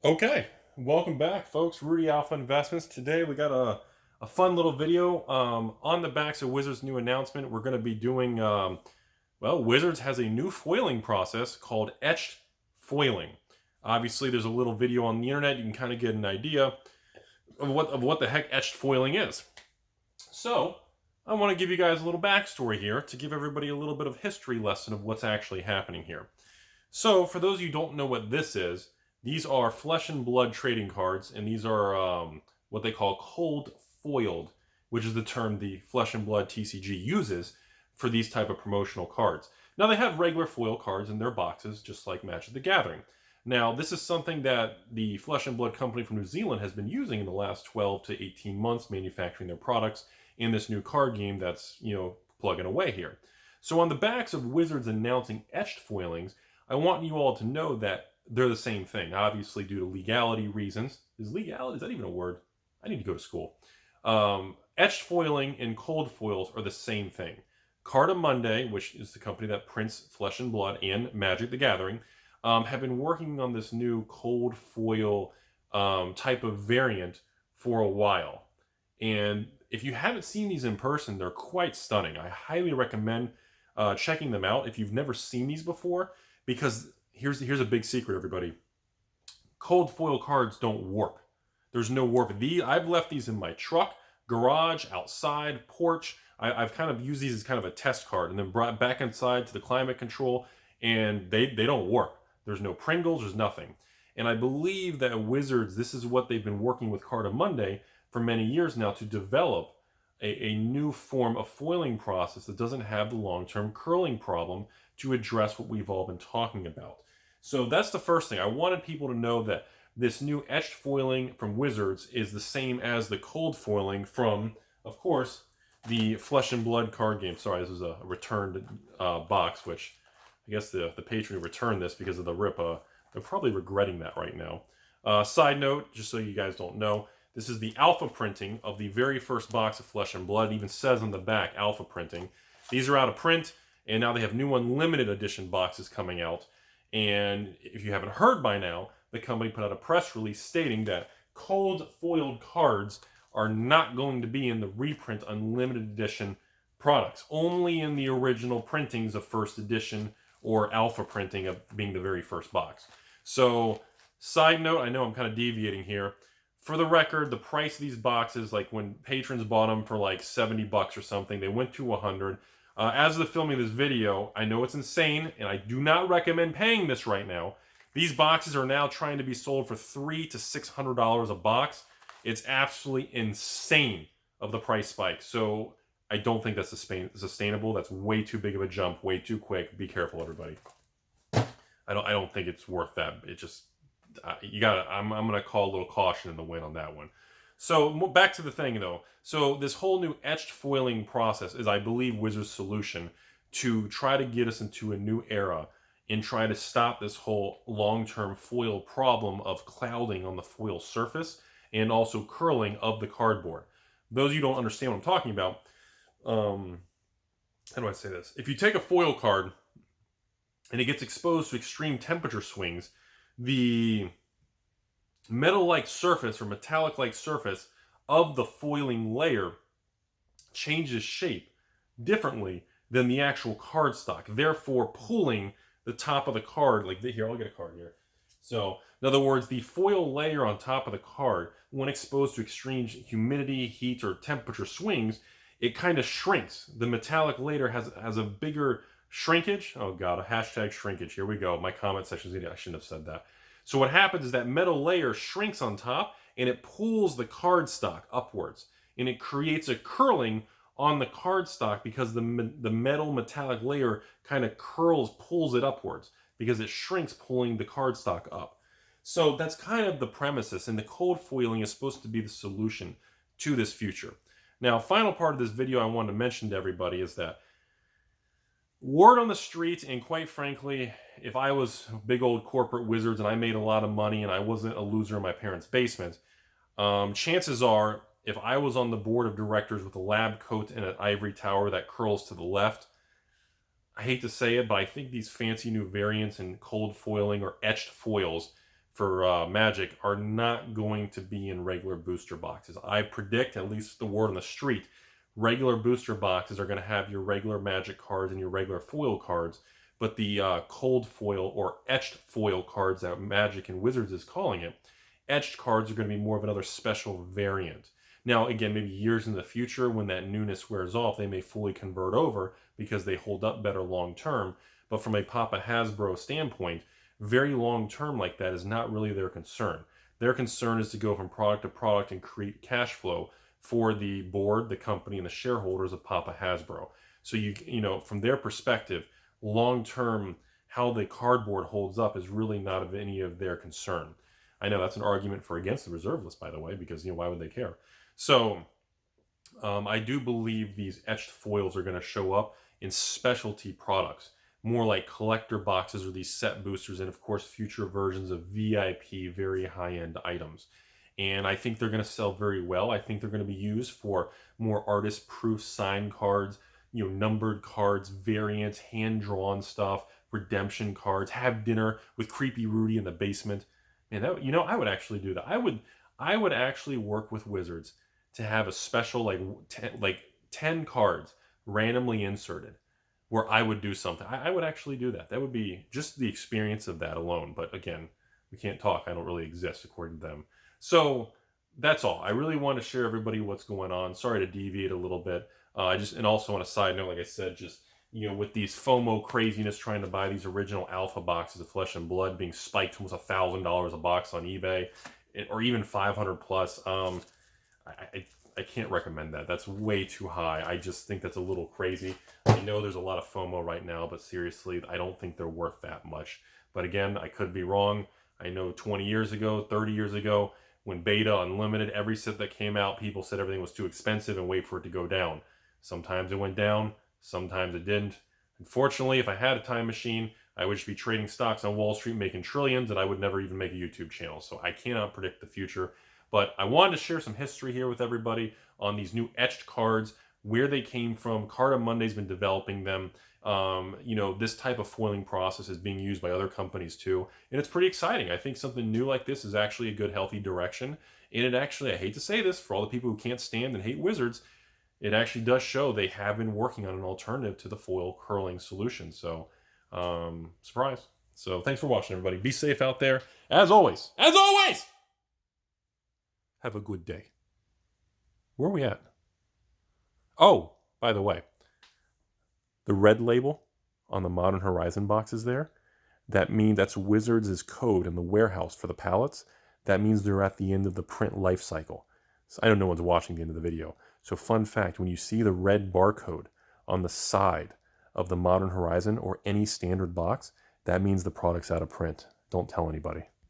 Okay, welcome back, folks. Rudy Alpha Investments. Today we got a fun little video on the backs of Wizards' new announcement. We're going to be doing, well, Wizards has a new foiling process called etched foiling. Obviously, there's a little video on the internet. You can kind of get an idea of what the heck etched foiling is. So, I want to give you guys a little backstory here to give everybody a little bit of history lesson of what's actually happening here. So, for those of you who don't know what this is, these are flesh and blood trading cards, and these are what they call cold foiled, which is the term the Flesh and Blood TCG uses for these type of promotional cards. Now, they have regular foil cards in their boxes, just like Magic the Gathering. Now, this is something that the Flesh and Blood company from New Zealand has been using in the last 12 to 18 months, manufacturing their products in this new card game that's, plugging away here. So on the backs of Wizards announcing etched foilings, I want you all to know that they're the same thing, obviously due to legality reasons. Is that even a word? I need to go to school. Etched foiling and cold foils are the same thing. Carta Monday, which is the company that prints Flesh and Blood and Magic the Gathering, have been working on this new cold foil type of variant for a while. And if you haven't seen these in person, they're quite stunning. I highly recommend checking them out if you've never seen these before, because here's a big secret, everybody. Cold foil cards don't warp. There's no warp. I've left these in my truck, garage, outside, porch. I've kind of used these as kind of a test card and then brought back inside to the climate control, and they don't warp. There's no Pringles, there's nothing. And I believe that Wizards, this is what they've been working with Carta Monday for many years now to develop a new form of foiling process that doesn't have the long-term curling problem to address what we've all been talking about. So that's the first thing. I wanted people to know that this new etched foiling from Wizards is the same as the cold foiling from, of course, the Flesh and Blood card game. Sorry, this is a returned box, which I guess the Patron returned this because of the rip. They're probably regretting that right now. Side note, just so you guys don't know, this is the alpha printing of the very first box of Flesh and Blood. It even says on the back, alpha printing. These are out of print, and now they have new unlimited edition boxes coming out. And if you haven't heard by now, the company put out a press release stating that cold foiled cards are not going to be in the reprint unlimited edition products, only in the original printings of first edition or alpha printing of being the very first box. So, side note, I know I'm kind of deviating here. For the record, the price of these boxes, like when patrons bought them for like $70 or something, they went to 100. As of the filming of this video, I know it's insane, and I do not recommend paying this right now. These boxes are now trying to be sold for $300 to $600 a box. It's absolutely insane of the price spike. So I don't think that's sustainable. That's way too big of a jump, way too quick. Be careful, everybody. I don't think it's worth that. It just I'm gonna call a little caution in the wind on that one. So back to the thing though. So this whole new etched foiling process is, I believe, Wizards' solution to try to get us into a new era and try to stop this whole long-term foil problem of clouding on the foil surface and also curling of the cardboard. Those of you who don't understand what I'm talking about, how do I say this? If you take a foil card and it gets exposed to extreme temperature swings, the metal-like surface or metallic-like surface of the foiling layer changes shape differently than the actual cardstock, therefore pulling the top of the card. Like here, I'll get a card here. So, in other words, the foil layer on top of the card, when exposed to extreme humidity, heat, or temperature swings, it kind of shrinks. The metallic layer has a bigger shrinkage. Oh god, a hashtag shrinkage. Here we go. My comment section is, I shouldn't have said that. So what happens is that metal layer shrinks on top and it pulls the cardstock upwards. And it creates a curling on the cardstock because the metal metallic layer kind of pulls it upwards because it shrinks, pulling the cardstock up. So that's kind of the premises, and the cold foiling is supposed to be the solution to this future. Now, final part of this video I want to mention to everybody is that word on the street, and quite frankly, if I was big old corporate Wizards and I made a lot of money and I wasn't a loser in my parents' basement, chances are, if I was on the board of directors with a lab coat and an ivory tower that curls to the left, I hate to say it, but I think these fancy new variants in cold foiling or etched foils for Magic are not going to be in regular booster boxes. I predict, at least the word on the street, regular booster boxes are going to have your regular Magic cards and your regular foil cards, but the cold foil or etched foil cards that Magic and Wizards is calling it, etched cards are going to be more of another special variant. Now, again, maybe years in the future when that newness wears off, they may fully convert over because they hold up better long term. But from a Papa Hasbro standpoint, very long term like that is not really their concern. Their concern is to go from product to product and create cash flow for the board, the company, and the shareholders of Papa Hasbro. So you know, from their perspective, long term, how the cardboard holds up is really not of any of their concern. I know that's an argument for against the reserve list, by the way, because, you know, why would they care? So I do believe these etched foils are going to show up in specialty products, more like collector boxes or these set boosters, and of course future versions of VIP, very high-end items. And I think they're going to sell very well. I think they're going to be used for more artist-proof signed cards, you know, numbered cards, variants, hand-drawn stuff, redemption cards, have dinner with creepy Rudy in the basement. And that, you know, I would actually do that. I would actually work with Wizards to have a special like 10 cards randomly inserted where I would do something. I would actually do that. That would be just the experience of that alone. But again, we can't talk. I don't really exist according to them. So that's all. I really want to share everybody what's going on. Sorry to deviate a little bit. And also on a side note, like I said, just, you know, with these FOMO craziness, trying to buy these original alpha boxes of Flesh and Blood being spiked to almost $1,000 a box on eBay, or even 500 plus. I can't recommend that. That's way too high. I just think that's a little crazy. I know there's a lot of FOMO right now, but seriously, I don't think they're worth that much. But again, I could be wrong. I know 20 years ago, 30 years ago, when Beta Unlimited, every set that came out, people said everything was too expensive and wait for it to go down. Sometimes it went down, sometimes it didn't. Unfortunately, if I had a time machine, I would just be trading stocks on Wall Street, making trillions, and I would never even make a YouTube channel. So I cannot predict the future. But I wanted to share some history here with everybody on these new etched cards, where they came from. Card Monday's been developing them. You know, this type of foiling process is being used by other companies too. And it's pretty exciting. I think something new like this is actually a good, healthy direction. And it actually, I hate to say this, for all the people who can't stand and hate Wizards, it actually does show they have been working on an alternative to the foil curling solution. So, surprise. So thanks for watching, everybody. Be safe out there. As always, have a good day. Where are we at? Oh, by the way, the red label on the Modern Horizon boxes there, that means that's Wizards' code in the warehouse for the pallets. That means they're at the end of the print life cycle. So I know no one's watching the end of the video. So fun fact, when you see the red barcode on the side of the Modern Horizon or any standard box, that means the product's out of print. Don't tell anybody.